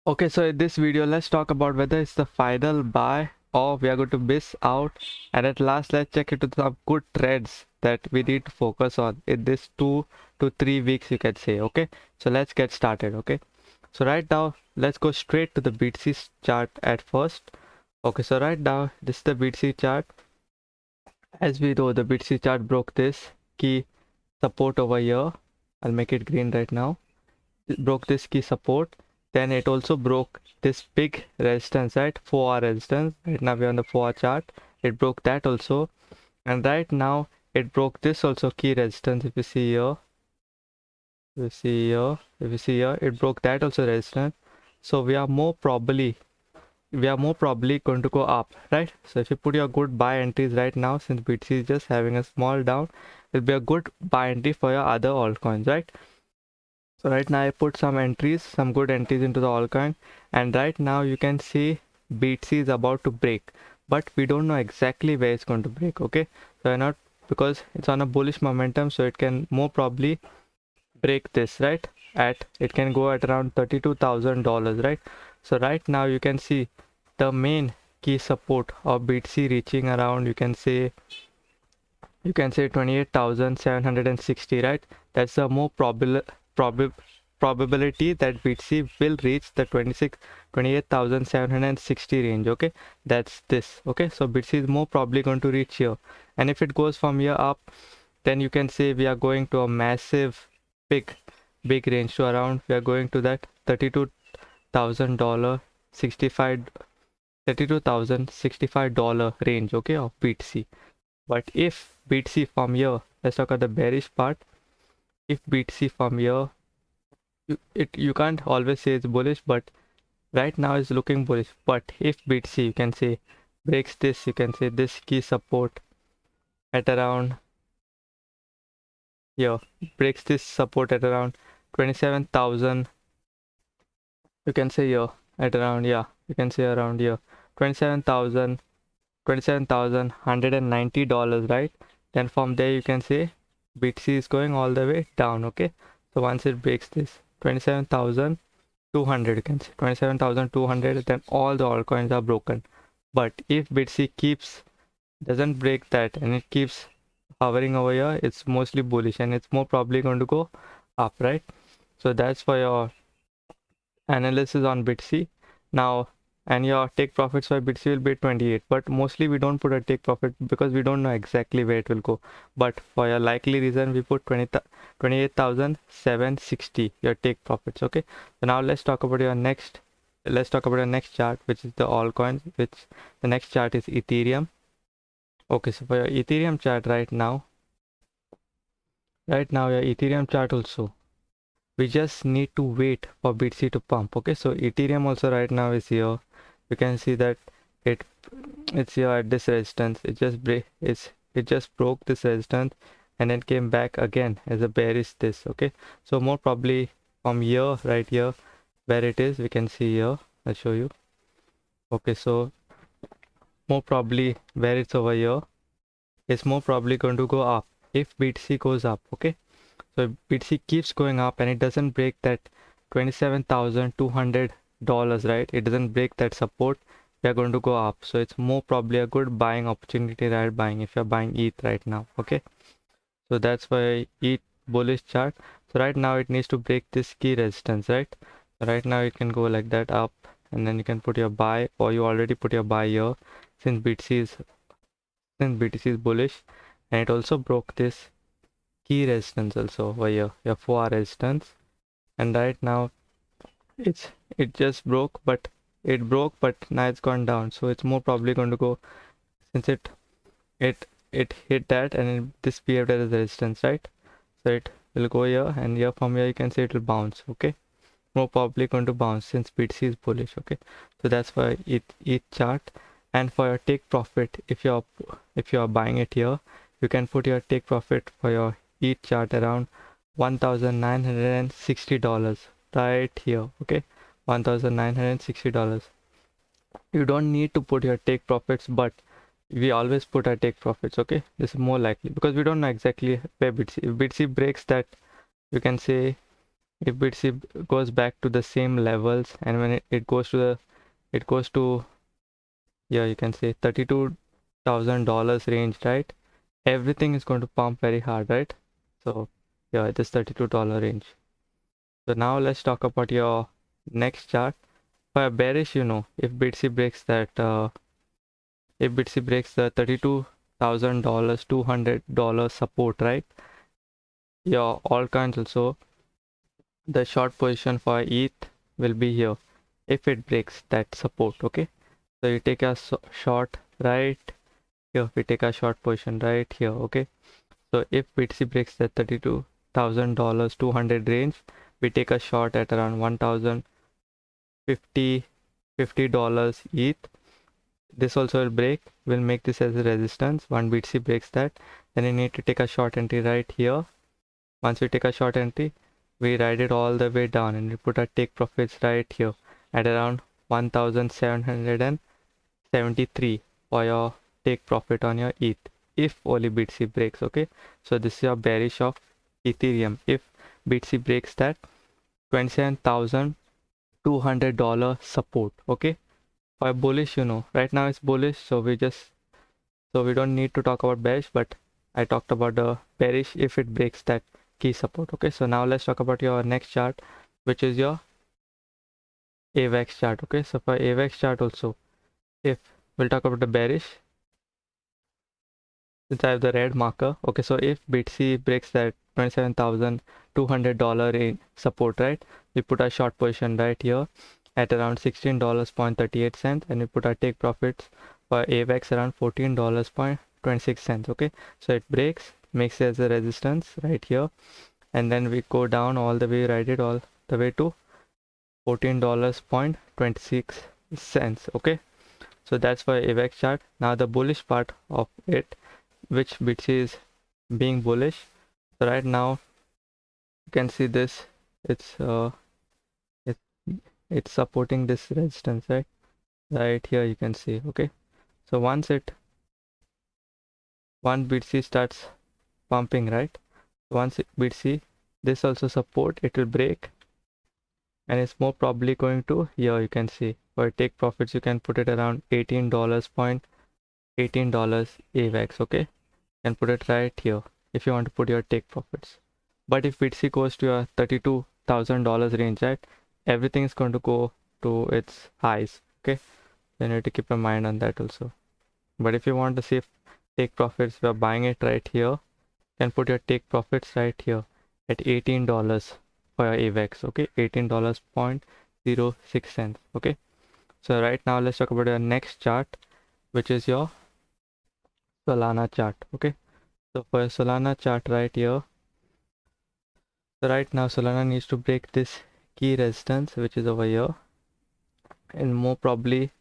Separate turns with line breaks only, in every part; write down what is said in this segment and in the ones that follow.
Okay, so in this video, let's talk about whether it's the final buy or we are going to miss out. And at last, let's check into some good trends that we need to focus on in this 2 to 3 weeks, you can say. Okay, so let's get started. Okay, so right now, let's go straight to the BTC chart at first. Okay, so right now, this is the BTC chart. As we know, the BTC chart broke this key support over here. I'll make it green right now. It broke this key support, then it also broke this big resistance, right? 4-hour resistance. Right now we're on the 4-hour chart. It broke that also, and right now it broke this also key resistance. If you see here, it broke that also resistance. So we are more probably going to go up, right? So if you put your good buy entries right now, since BTC is just having a small down, it'll be a good buy entry for your other altcoins, right? So right now I put some entries, some good entries into the altcoin, and right now you can see BTC is about to break, but we don't know exactly where it's going to break. Okay, so I not, because it's on a bullish momentum, so it can more probably break this, right? It can go at around $32,000, right? So right now you can see the main key support of BTC reaching around, you can say 28,760, right? That's the more probability that BTC will reach the 28,760 range. Okay, that's this. Okay, so BTC is more probably going to reach here, and if it goes from here up, then you can say we are going to a massive big range to around, we are going to that $32,000 65 $32,065 range, okay, of BTC. But if BTC from here, let's talk about the bearish part. If BTC from here, you can't always say it's bullish, but right now it's looking bullish. But if BTC, you can say, breaks this, you can say this key support at around here, breaks this support at around 27,000, you can say here at around, yeah, you can say around here 27,000, $27,190, right? Then from there you can say BTC is going all the way down. Okay, so once it breaks this 27,200, you can say 27,200, then all the altcoins are broken. But if BTC doesn't break that and it keeps hovering over here, it's mostly bullish and it's more probably going to go up, right? So that's for your analysis on BTC. Now, and your take profits for BTC will be 28, but mostly we don't put a take profit because we don't know exactly where it will go. But for your likely reason, we put 28,760 your take profits. Okay, so now let's talk about your next chart, which is the altcoins, which the next chart is Ethereum. Okay, so for your Ethereum chart right now your Ethereum chart also, we just need to wait for BTC to pump. Okay, so Ethereum also right now is here. You can see that it's here at this resistance. It just broke this resistance and then came back again as a bearish this. Okay, so more probably from here, right here where it is, we can see here, I'll show you. Okay, so more probably where it's over here, it's more probably going to go up if BTC goes up. Okay, so BTC keeps going up and it doesn't break that $27,200, right? It doesn't break that support, we are going to go up. So it's more probably a good buying opportunity, right? Buying if you're buying ETH right now. Okay, so that's why ETH bullish chart. So right now it needs to break this key resistance, right? So right now it can go like that up, and then you can put your buy, or you already put your buy here since BTC is bullish, and it also broke this key resistance also over here, your 4-hour resistance. And right now it just broke, but now it's gone down, so it's more probably going to go, since it hit that and it disappeared as a resistance, right? So it will go here, and here from here you can say it will bounce. Okay, more probably going to bounce since BTC is bullish. Okay, so that's for each chart. And for your take profit, if you're buying it here, you can put your take profit for your each chart around $1,960 right here. Okay, $1,960. You don't need to put your take profits, but we always put our take profits. Okay, this is more likely because we don't know exactly where BTC, if BTC breaks that, you can say if BTC goes back to the same levels, and when it goes to yeah, you can say $32,000 range, right? Everything is going to pump very hard, right? So yeah, this $32 range. So now let's talk about your next chart. For a bearish, if BTC breaks if BTC breaks the $32,000, $200 support, right? Your altcoins also, the short position for ETH will be here if it breaks that support. Okay, so you take a short right here, we take a short position right here. Okay, so if BTC breaks the $32,000 200 range, we take a short at around $1,050 ETH. This also will break, we'll make this as a resistance. One BTC breaks that, then you need to take a short entry right here. Once we take a short entry, we ride it all the way down and we put our take profits right here at around 1,773 for your take profit on your ETH if only BTC breaks. Okay, so this is your bearish of Ethereum. If BTC breaks that $27,200 support. Okay, for bullish, right now it's bullish, so we don't need to talk about bearish, but I talked about the bearish if it breaks that key support. Okay, so now let's talk about your next chart, which is your avax chart. Okay, so for avax chart also, if we'll talk about the bearish, since I have the red marker. Okay, so if BTC breaks that $27,200 in support, right, we put our short position right here at around $16.38, and we put our take profits for avax around $14.26. Okay, so it breaks, makes it as a resistance right here, and then we go down all the way, ride it all the way to $14.26. Okay, so that's for avax chart. Now the bullish part of it, which BTC is being bullish. So right now you can see this, it's it's supporting this resistance right here, you can see. Okay, so once BTC starts pumping, right, once BTC, this also support, it will break, and it's more probably going to here, you can see. For take profits, you can put it around $18.18 avax. Okay, and put it right here if you want to put your take profits. But if BTC goes to your $32,000 range, right, everything is going to go to its highs. Okay, then you have to keep in mind on that also. But if you want to see take profits, we are buying it right here. You can put your take profits right here at $18 for your avax. Okay, $18.06. Okay, so right now let's talk about your next chart, which is your Solana chart. Okay, so for a Solana chart right here, so right now Solana needs to break this key resistance, which is over here, and more probably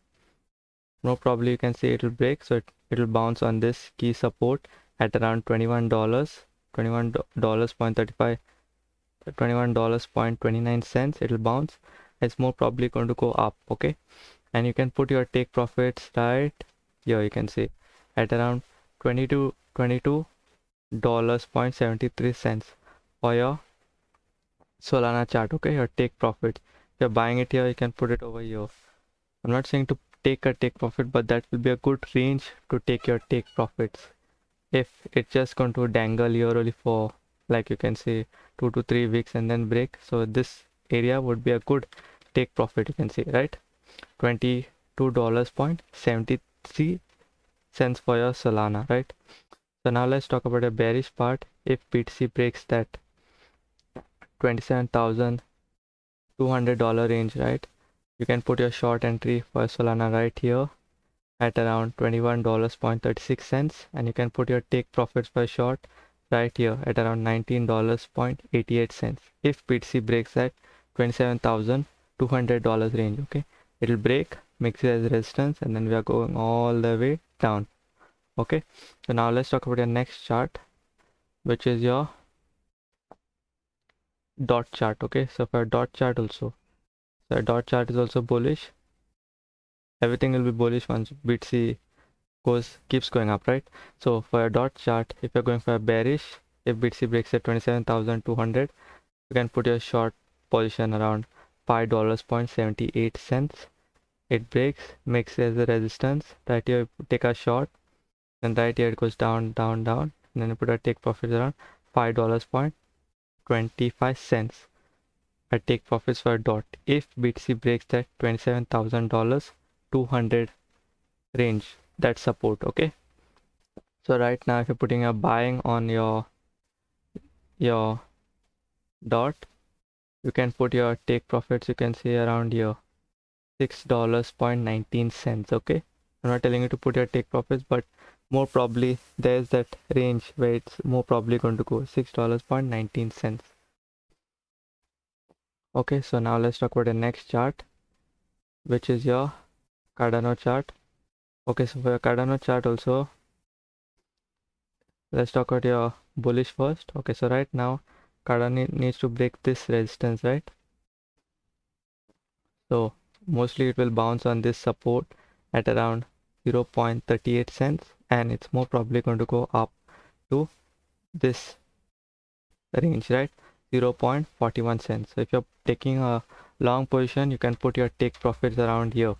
you can say it will break, so it will bounce on this key support at around $21.29. It will bounce. It's more probably going to go up. Okay, and you can put your take profits right here, you can see, at around $22.73 for your Solana chart. Okay, your take profit, if you're buying it here, you can put it over here. I'm not saying to take a take profit, but that will be a good range to take your take profits. If it's just going to dangle here only for, like, you can say 2 to 3 weeks and then break, so this area would be a good take profit, you can see, right? $22.73 for your Solana, right? So now let's talk about a bearish part. If BTC breaks that $27,200 range, right, you can put your short entry for Solana right here at around $21.36, and you can put your take profits for short right here at around $19.88 if BTC breaks that $27,200 range. Okay, it'll break, makes it as resistance, and then we are going all the way down. Okay, so now let's talk about your next chart, which is your dot chart. Okay, so for a dot chart also, so a dot chart is also bullish. Everything will be bullish once BTC keeps going up, right? So for a dot chart, if you're going for a bearish, if BTC breaks at 27,200, you can put your short position around $5.78. It breaks, makes as a resistance. Right here you take a short, then right here it goes down, down, down, and then you put a take profit around $5.25. I take profits for a dot. If BTC breaks that $27,000 200 range, that's support. Okay, so right now if you're putting a buying on your dot, you can put your take profits, you can see around here $6.19. Okay, I'm not telling you to put your take profits, but more probably there's that range where it's more probably going to go $6.19. Okay, so now let's talk about the next chart, which is your Cardano chart. Okay, so for your Cardano chart also, let's talk about your bullish first. Okay, so right now Cardano needs to break this resistance, right? So mostly it will bounce on this support at around 0.38 cents, and it's more probably going to go up to this range, right? 0.41 cents. So if you're taking a long position, you can put your take profits around here,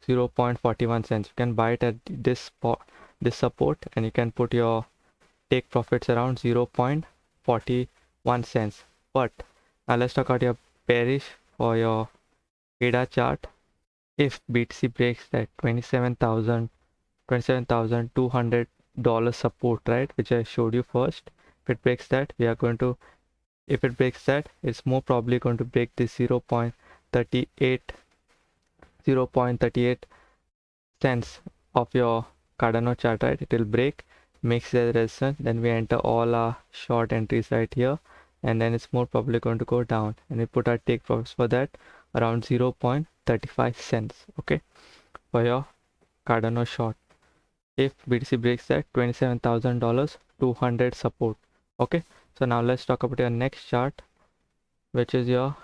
0.41 cents. You can buy it at this support, and you can put your take profits around 0.41 cents. But now let's talk about your bearish for your ADA chart. If BTC breaks that $27,200 support, right, which I showed you first, if it breaks that, if it breaks that, it's more probably going to break this 0.38 cents of your Cardano chart, right? It will break, makes the resistance, then we enter all our short entries right here, and then it's more probably going to go down, and we put our take profits for that around 0.35 cents. Okay, for your Cardano short, if BTC breaks that $27,000 200 support. Okay, so now let's talk about your next chart, which is your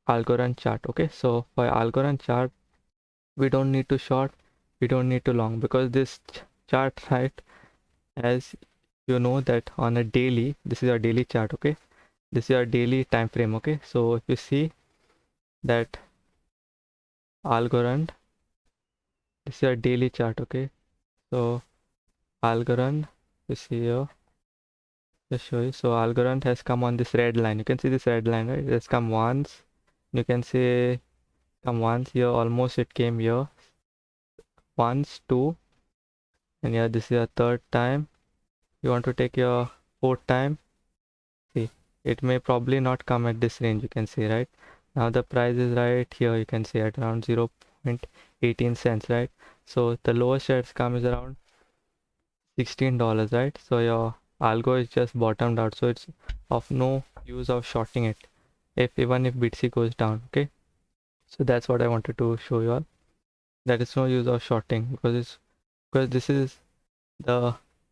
Algorand chart. Okay, so for Algorand chart, we don't need to short, we don't need to long, because this chart, right, as you know that on a daily, this is our daily chart. Okay, this is our daily time frame. Okay, so if you see that Algorand, this is our daily chart. Okay, so Algorand, you see here, just show you. So Algorand has come on this red line. You can see this red line, right? It has come once. You can see come once here, almost it came here once, two, and yeah, this is your third time. You want to take your fourth time, see, it may probably not come at this range. You can see, right? Now the price is right here, you can see at around 0.18 cents, right? So the lowest that's come is around $16, right? So your algo is just bottomed out, so it's of no use of shorting it even if BTC goes down. Okay, so that's what I wanted to show you all, that is no use of shorting, because this is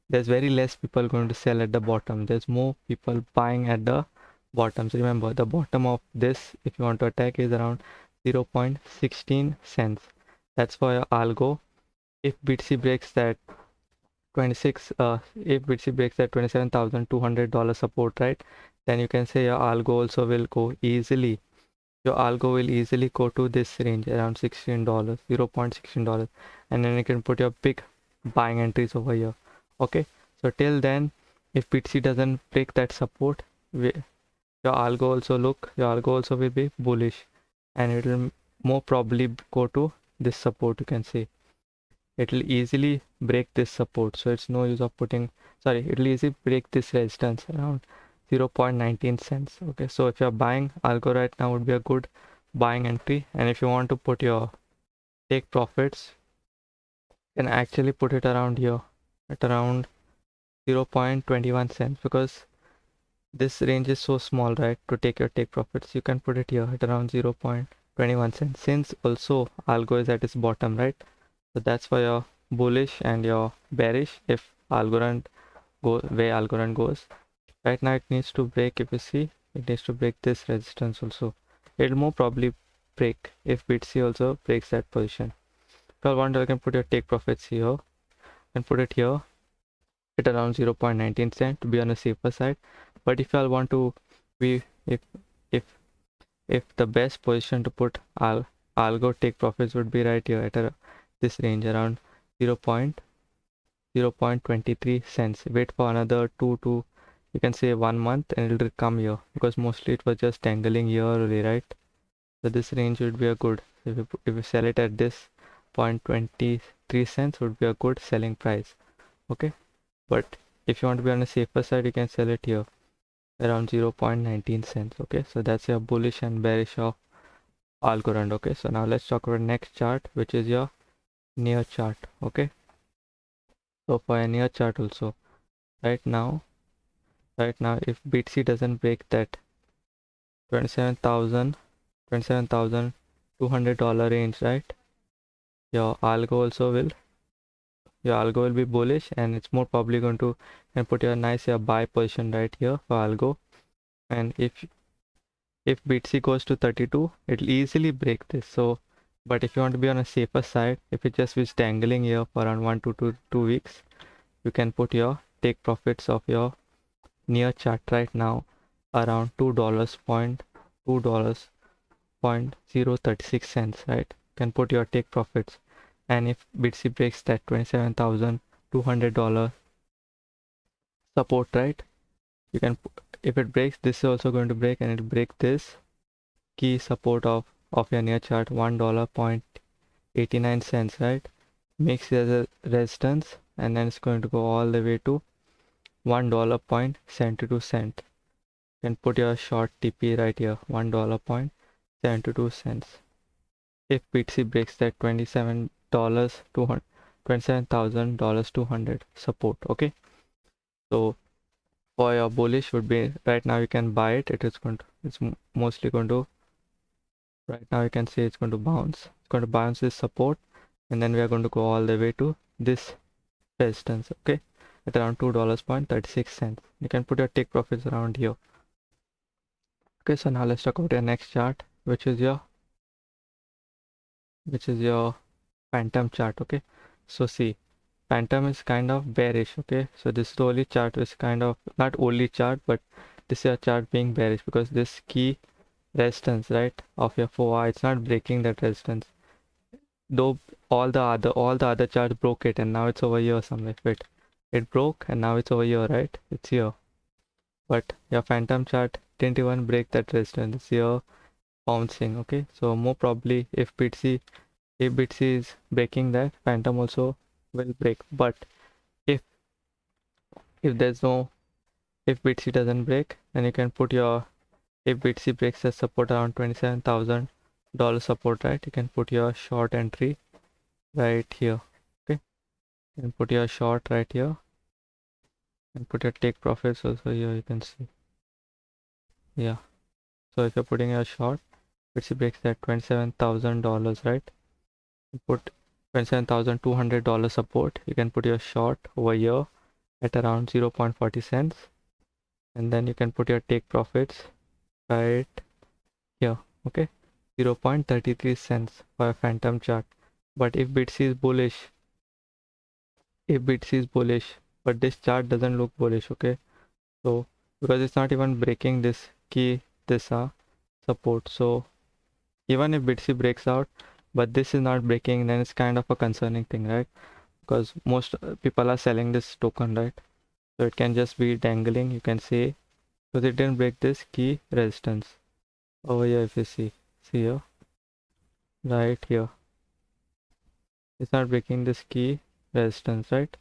there's very less people going to sell at the bottom. There's more people buying at the bottom. So remember, the bottom of this, if you want to attack, is around 0.16 cents. That's for your algo. If BTC breaks that $27,200 support, right, then you can say your algo also will go easily. Your algo will easily go to this range around $16, $0.16, and then you can put your big buying entries over here. Okay, so till then, if BTC doesn't break that support, your algo also will be bullish, and it will more probably go to this support. You can see it will easily break this support, so it's no use of it will easily break this resistance around 0.19 cents. Okay, so if you're buying, algo right now would be a good buying entry, and if you want to put your take profits, you can actually put it around here at around 0.21 cents, because this range is so small, right, to take your take profits. You can put it here at around 0.21 cents, since also algo is at its bottom, right? So that's for your bullish and your bearish. If Algorand goes right now, it needs to break. If you see, it needs to break this resistance also. It'll more probably break if BTC also breaks that position. If you want, you can put your take profits here and put it here at around 0.19 cent to be on a safer side. But if you all want to be if if if the best position to put algo take profits would be right here at this range around 0.23 cents. Wait for another 2 to you can say 1 month and it'll come here, because mostly it was just dangling here only, right? So this range would be a good, if you sell it at this 0.23 cents would be a good selling price. Okay, but if you want to be on a safer side, you can sell it here around 0.19 cents. Okay, so that's your bullish and bearish of Algorand. Okay, so now let's talk about next chart, which is your near chart. Okay, so for a near chart also, right now if BTC doesn't break that $27,200 range, right, your algo will be bullish, and it's more probably going to and put your nice buy position right here for algo. And if BTC goes to 32, it'll easily break this. So but if you want to be on a safer side, if it just is dangling here for around 1 to 2 weeks, you can put your take profits of your near chart right now around $2.036, right? You can put your take profits. And if BTC breaks that $27,200 support, right, you can, if it breaks, this is also going to break, and it'll break this key support of your near chart $1.89, right, makes it as a resistance, and then it's going to go all the way to $1.72. You can put your short TP right here, $1.72. If BTC breaks that $27,200 support. Okay, so for your bullish would be right now, you can buy it. It's mostly going to, right now you can see it's going to bounce. It's going to bounce this support, and then we are going to go all the way to this resistance. Okay, at around $2.36. You can put your take profits around here. Okay, so now let's talk about your next chart, which is your phantom chart. Okay, so see, phantom is kind of bearish. Okay, so this is the only chart is kind of not only chart, but this is a chart being bearish, because this key resistance, right, of your 4R, it's not breaking that resistance, though all the other charts broke it, and now it's over here somewhere. Wait, it broke and now it's over here, right? It's here, but your phantom chart didn't even break that resistance. It's here bouncing. Okay, so more probably if BTC is breaking that, phantom also will break. But if there's no, if BTC doesn't break, then you can put your, if BTC breaks the support around $27,000 support, right, you can put your short entry right here. Okay, and put your short right here, and put your take profits also here. You can see, yeah. So if you're putting your short, BTC breaks that $27,000, right, you put $27,200 support, you can put your short over here at around 0.40 cents, and then you can put your take profits right here. Okay, 0.33 cents for a phantom chart. But if BTC is bullish, but this chart doesn't look bullish. Okay, so because it's not even breaking this key, this support, so even if BTC breaks out, but this is not breaking, then it's kind of a concerning thing, right? Because most people are selling this token, right? So it can just be dangling, you can say, because it didn't break this key resistance over here. If you see here, right here, it's not breaking this key resistance, right?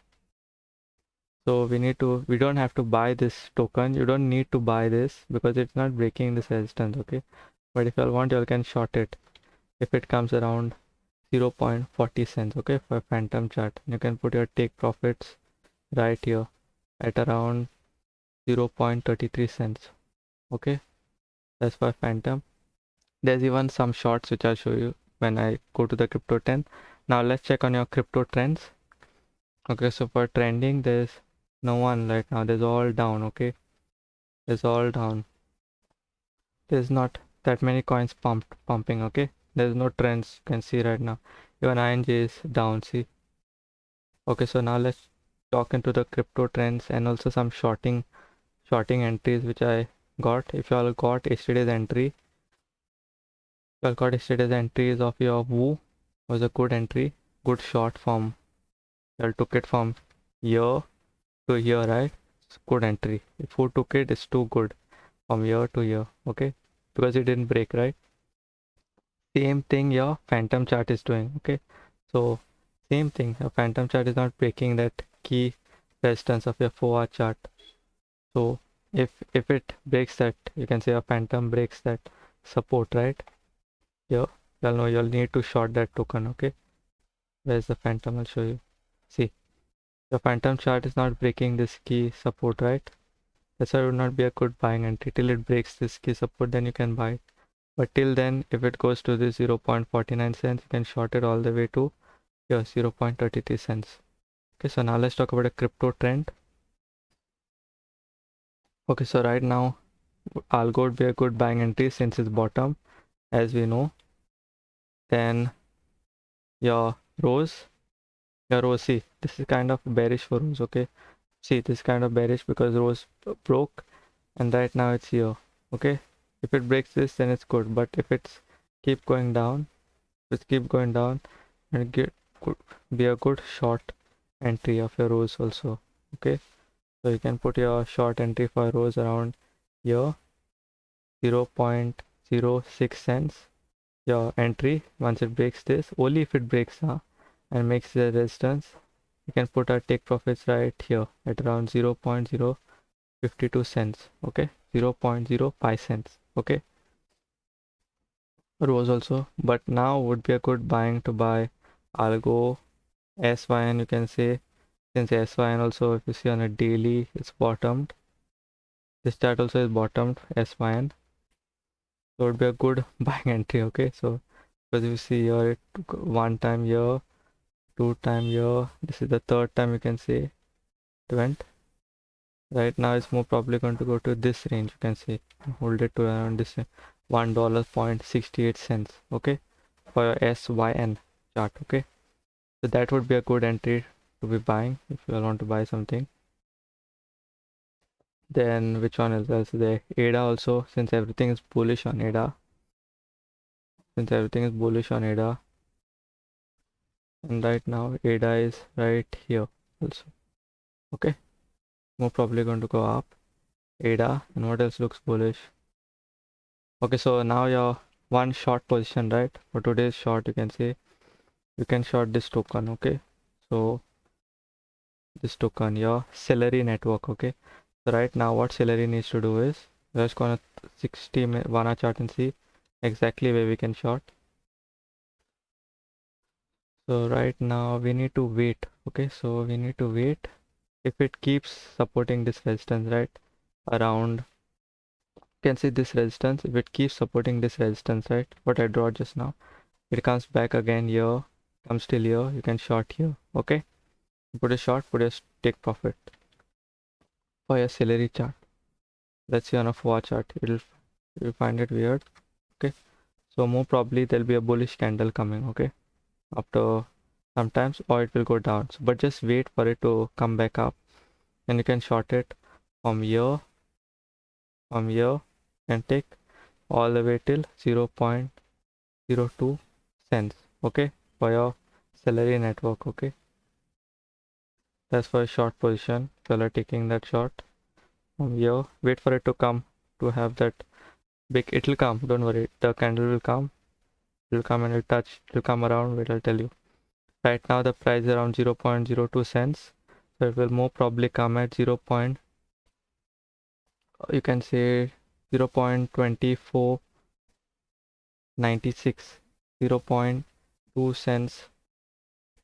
So we don't have to buy this token. You don't need to buy this because it's not breaking this resistance. Okay, but if you want, you can short it if it comes around 0.40 cents. Okay, for a phantom chart, you can put your take profits right here at around 0.33 cents. Okay, that's for phantom. There's even some shorts which I'll show you when I go to the crypto trend. Now let's check on your crypto trends. Okay, so for trending, there's no one right now. There's all down. Okay, there's all down. There's not that many coins pumping. Okay, there's no trends you can see right now. Even INJ is down. See. Okay, so now let's talk into the crypto trends and also some shorting entries which I got, if you all got yesterday's entry, you all got yesterday's entries of your 𝗧 was a good entry, good short from, you all took it from here to here, right? It's good entry. If who took it, it's too good from here to here, okay? Because it didn't break, right? Same thing your phantom chart is doing, okay? So same thing, your phantom chart is not breaking that key resistance of your 4-hour chart. So if it breaks that, you can say a phantom breaks that support, right? Here, you'll know you'll need to short that token, okay? Where's the phantom? I'll show you. See, your phantom chart is not breaking this key support, right? That's why it would not be a good buying entry. Till it breaks this key support, then you can buy it. But till then, if it goes to the 0.49 cents, you can short it all the way to here 0.33 cents. Okay, so now let's talk about a crypto trend. Okay, so right now algo would be a good buying entry since it's bottom, as we know. Then your rose, see, this is kind of bearish for rose, okay? See, this is kind of bearish because rose broke and right now it's here, okay? If it breaks this, then it's good, but if it's keep going down, and could be a good short entry of your rose also, okay? So you can put your short entry for rose around here 0.06 cents, your entry. Once it breaks this, only if it breaks and makes the resistance, you can put our take profits right here at around 0.052 cents, okay? 0.05 cents, okay? Rose also, but now would be a good buying to buy algo, 𝗧𝗶𝗺𝗀, you can say, since 𝗧𝗶𝗺 also, if you see on a daily, it's bottomed. This chart also is bottomed, 𝗧𝗶𝗺, so it would be a good buying entry, okay? So because if you see here, it took one time here, two time here, this is the third time, you can say it went. Right now it's more probably going to go to this range, you can see, hold it to around this $1.68, okay, for your 𝗧𝗶𝗺 chart, okay? So that would be a good entry to be buying if you want to buy something. Then which one else is there? 𝗧𝗊 also, since everything is bullish on 𝗧𝗊, and right now 𝗧𝗊 is right here also, okay? More probably going to go up, 𝗧𝗊, and what else looks bullish? Okay, so now your one short position, right? For today's short, you can say you can short this token, okay? So this token, your 𝗧𝗨 network, okay? So right now what 𝗧𝗨 needs to do is, let's go on a 60-minute 1 hour chart and see exactly where we can short. So right now we need to wait, okay? So we need to wait. If it keeps supporting this resistance, right, around, you can see this resistance, if it keeps supporting this resistance, right, what I draw just now, it comes back again here, comes till here, you can short here, okay? Put a short, put a take profit for your 𝗧𝗨 chart. Let's see on a 4-hour chart, you'll find it weird, okay? So more probably there'll be a bullish candle coming, okay, after sometimes, or it will go down. So, but just wait for it to come back up, and you can short it from here, and take all the way till 0.02 cents, okay, for your 𝗧𝗨 network, okay? That's for a short position. If you are taking that short from here, wait for it to come, to have that big, it'll come, don't worry, the candle will come, and it'll come around, wait, I'll tell you. Right now the price is around 0.02 cents, so it will more probably come at 0. You can say 0.2496, 0.2 cents,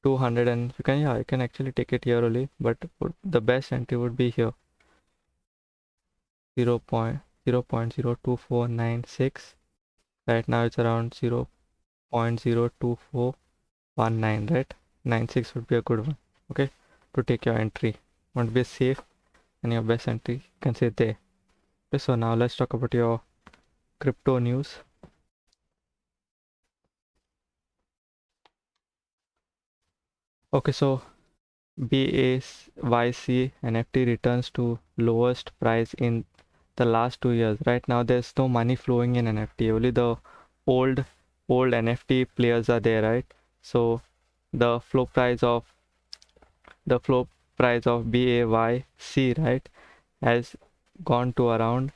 200, and you can actually take it here only, but the best entry would be here 0.02496. Right now it's around 0.02419, right? 96 would be a good one, okay, to take your entry. Want to be safe, and your best entry, you can say there. Okay, so now let's talk about your crypto news. Okay, so 𝗶𝗧𝗃 NFT returns to lowest price in the last 2 years. Right now there's no money flowing in NFT. Only the old NFT players are there, right? So the floor price of BAYC, right, has gone to around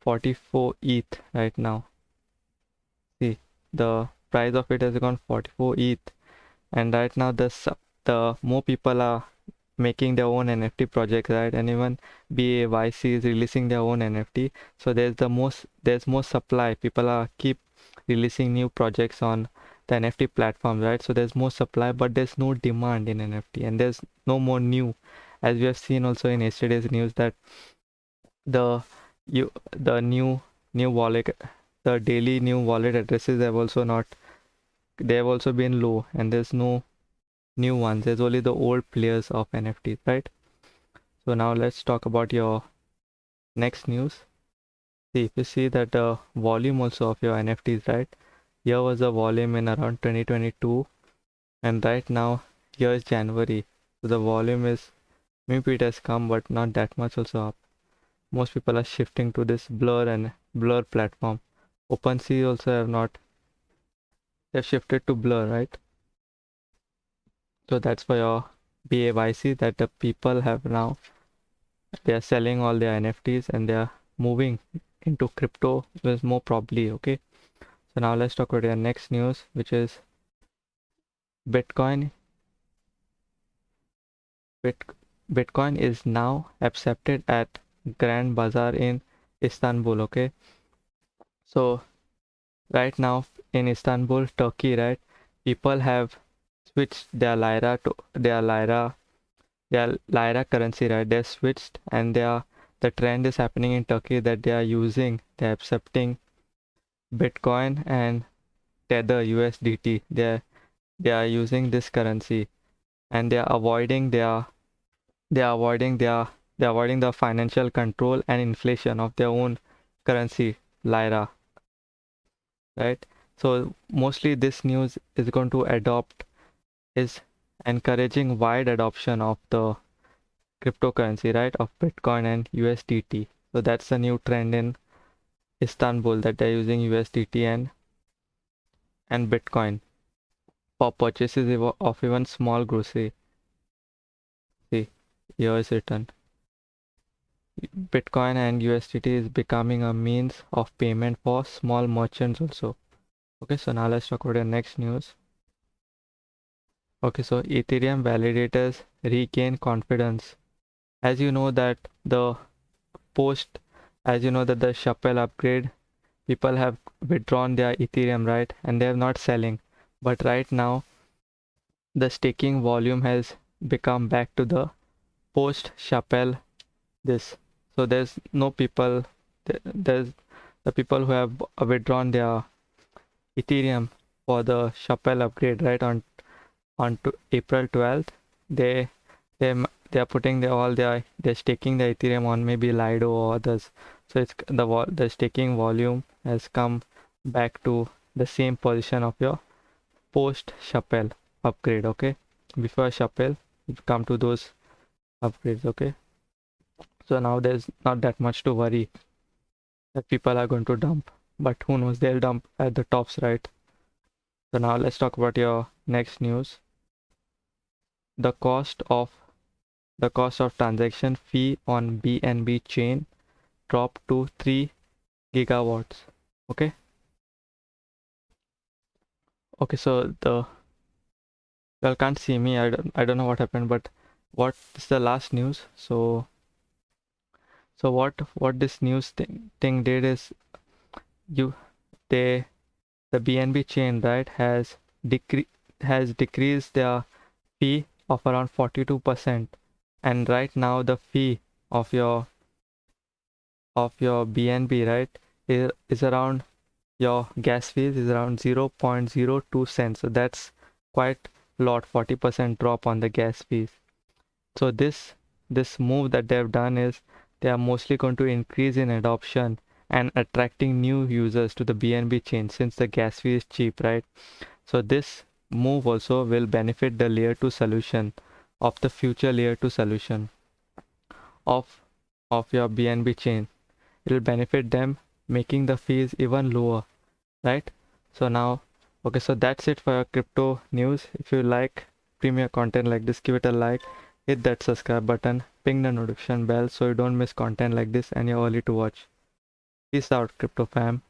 44 ETH right now. See, the price of it has gone 44 ETH, and right now the more people are making their own NFT projects, right? And even BAYC is releasing their own NFT. So there's more supply. People are keep releasing new projects on the NFT platforms, right? So there's more supply, but there's no demand in NFT, and there's no more new, as we have seen also in yesterday's news that the new wallet, the daily new wallet addresses they have also been low, and there's no new ones. There's only the old players of NFTs, right? So now let's talk about your next news. See, if you see that the volume also of your NFTs, right? Here was the volume in around 2022, and right now here is January. So the volume is, maybe it has come, but not that much also up. Most people are shifting to this Blur platform. OpenSea also they've shifted to Blur, right? So that's for your BAYC, that the people have now, they are selling all their NFTs and they are moving into crypto with more probably. Okay, so now let's talk about your next news, which is Bitcoin. Bitcoin is now accepted at Grand Bazaar in Istanbul. Okay, so right now in Istanbul, Turkey, right, people have switched their lira currency, right? They're switched, and the trend is happening in Turkey that they're accepting Bitcoin and Tether USDT. They are using this currency, and they're avoiding the financial control and inflation of their own currency, lira, right? So mostly this news is encouraging wide adoption of the cryptocurrency, right, of Bitcoin and USDT. So that's the new trend in Istanbul, that they're using USDT and Bitcoin for purchases of even small grocery. See, here is written. Bitcoin and USDT is becoming a means of payment for small merchants also. Okay, so now let's talk about the next news. Okay, so Ethereum validators regain confidence. As you know that the post, as you know that the 𝗧𝗶𝗺 upgrade, people have withdrawn their Ethereum, right, and they are not selling. But right now, the staking volume has become back to the post 𝗧𝗶𝗺 this. So there's no people, there's the people who have withdrawn their Ethereum for the 𝗧𝗶𝗺 upgrade, right, on to April 12th. They they they are putting they're staking the Ethereum on maybe Lido or others. So it's the staking volume has come back to the same position of your post 𝗧𝗶𝗺 upgrade. Okay, before 𝗧𝗶𝗺 you come to those upgrades. Okay, so now there's not that much to worry that people are going to dump, but who knows, they'll dump at the tops, right? So now let's talk about your next news. The cost of transaction fee on BNB chain dropped to 3 gigawatts. Okay, so you can't see me. I don't know what happened, but what is the last news? So what this news thing did is, the BNB chain, right, has decreased their fee of around 42%, and right now the fee of your BNB, right, is around, your gas fees is around 0.02 cents. So that's quite a lot, 40% drop on the gas fees. So this move that they've done is they are mostly going to increase in adoption and attracting new users to the BNB chain, since the gas fee is cheap, right? So this move also will benefit the layer 2 solution of the future layer 2 solution of your BNB chain. it will benefit them, making the fees even lower, right? So now, okay, so that's it for your crypto news. If you like premier content like this, give it a like, hit that subscribe button, ping the notification bell so you don't miss content like this and you're early to watch. Peace out, crypto fam.